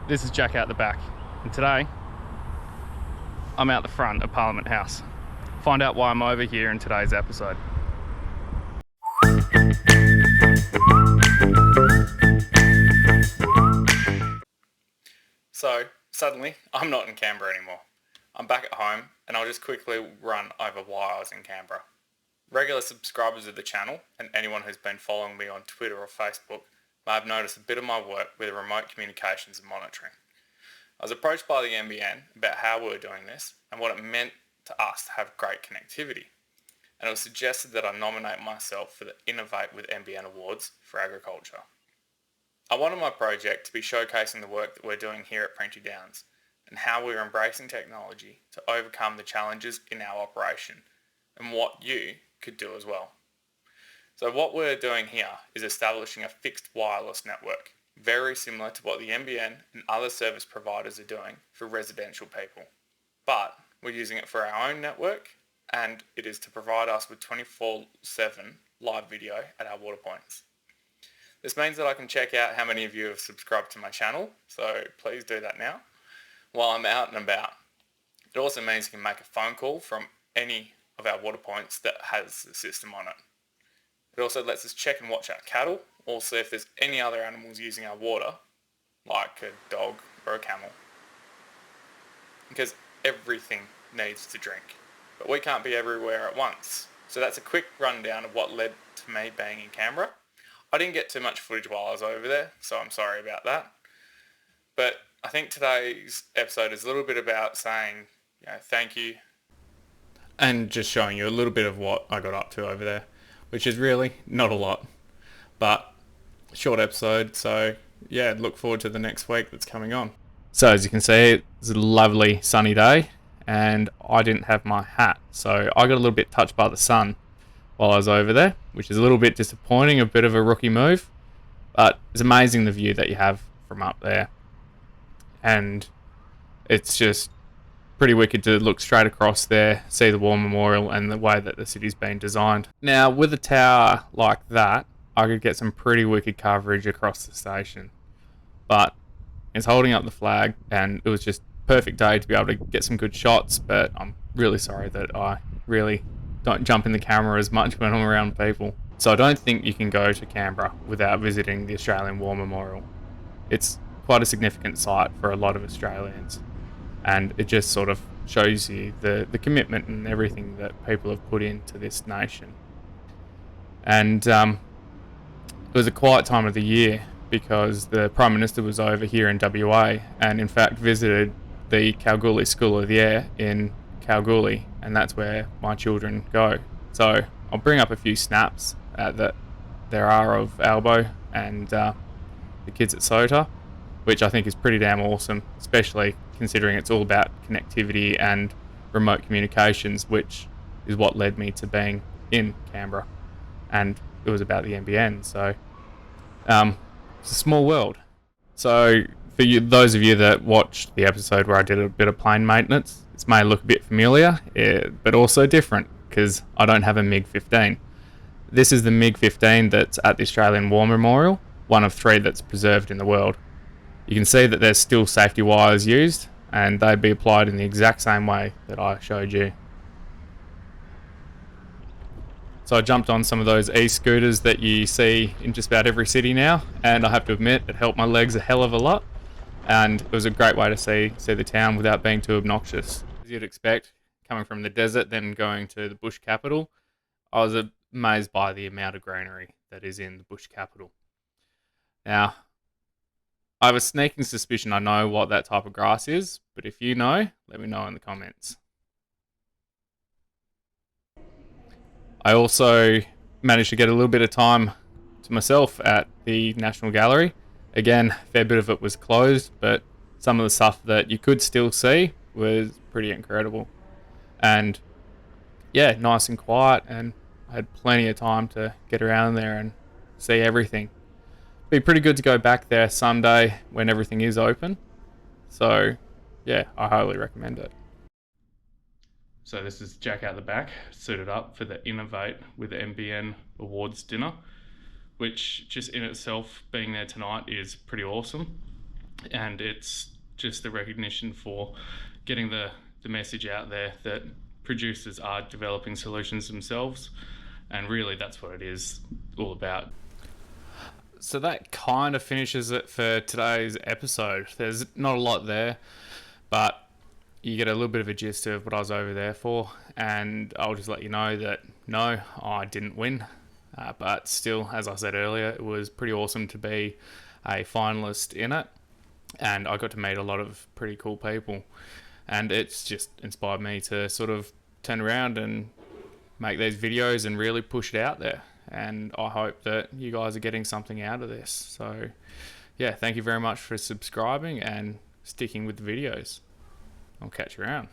This is Jack out the back, and today I'm out the front of Parliament House. Find out why I'm over here in today's episode. So, suddenly, I'm not in Canberra anymore. I'm back at home, and I'll just quickly run over why I was in Canberra. Regular subscribers of the channel, and anyone who's been following me on Twitter or Facebook, may have noticed a bit of my work with remote communications and monitoring. I was approached by the NBN about how we were doing this and what it meant to us to have great connectivity. And it was suggested that I nominate myself for the Innovate with NBN Awards for Agriculture. I wanted my project to be showcasing the work that we're doing here at Prenty Downs and how we're embracing technology to overcome the challenges in our operation and what you could do as well. So what we're doing here is establishing a fixed wireless network, very similar to what the NBN and other service providers are doing for residential people. But we're using it for our own network, and it is to provide us with 24/7 live video at our water points. This means that I can check out how many of you have subscribed to my channel, so please do that now while I'm out and about. It also means you can make a phone call from any of our water points that has the system on it. It also lets us check and watch our cattle, or see if there's any other animals using our water, like a dog or a camel. Because everything needs to drink, but we can't be everywhere at once. So that's a quick rundown of what led to me being in Canberra. I didn't get too much footage while I was over there, so I'm sorry about that. But I think today's episode is a little bit about saying, thank you, and just showing you a little bit of what I got up to over there, which is really not a lot, but short episode. So yeah, look forward to the next week that's coming on. So as you can see, it's a lovely sunny day, and I didn't have my hat, so I got a little bit touched by the sun while I was over there, which is a little bit disappointing, a bit of a rookie move, but it's amazing the view that you have from up there, and it's just pretty wicked to look straight across there, see the War Memorial and the way that the city's been designed. Now, with a tower like that, I could get some pretty wicked coverage across the station, but it's holding up the flag, and it was just perfect day to be able to get some good shots. But I'm really sorry that I really don't jump in the camera as much when I'm around people. So I don't think you can go to Canberra without visiting the Australian War Memorial. It's quite a significant site for a lot of Australians, and it just sort of shows you the commitment and everything that people have put into this nation. And it was a quiet time of the year because the Prime Minister was over here in WA, and in fact visited the Kalgoorlie School of the Air in Kalgoorlie, and that's where my children go. So I'll bring up a few snaps that there are of Albo and the kids at SOTA, which I think is pretty damn awesome, especially considering it's all about connectivity and remote communications, which is what led me to being in Canberra, and it was about the NBN. So it's a small world. So for you, those of you that watched the episode where I did a bit of plane maintenance, this may look a bit familiar, but also different because I don't have a MiG-15. This is the MiG-15 that's at the Australian War Memorial, one of 3 that's preserved in the world. You can see that there's still safety wires used, and they'd be applied in the exact same way that I showed you. So I jumped on some of those e-scooters that you see in just about every city now, and I have to admit it helped my legs a hell of a lot, and it was a great way to see the town without being too obnoxious. As you'd expect, coming from the desert then going to the bush capital, I was amazed by the amount of greenery that is in the bush capital. Now, I have a sneaking suspicion I know what that type of grass is, but if you know, let me know in the comments. I also managed to get a little bit of time to myself at the National Gallery. Again, a fair bit of it was closed, but some of the stuff that you could still see was pretty incredible. And yeah, nice and quiet, and I had plenty of time to get around there and see everything. Be pretty good to go back there someday when everything is open. So yeah, I highly recommend it. So this is Jack out the back, suited up for the Innovate with the NBN Awards dinner, which just in itself, being there tonight, is pretty awesome. and it's just the recognition for getting the message out there that producers are developing solutions themselves, and really that's what it is all about. So that kind of finishes it for today's episode. There's not a lot there, but you get a little bit of a gist of what I was over there for, and I'll just let you know that no, I didn't win. But still, as I said earlier, it was pretty awesome to be a finalist in it, and I got to meet a lot of pretty cool people, and it's just inspired me to sort of turn around and make these videos and really push it out there. And I hope that you guys are getting something out of this. So, yeah, thank you very much for subscribing and sticking with the videos. I'll catch you around.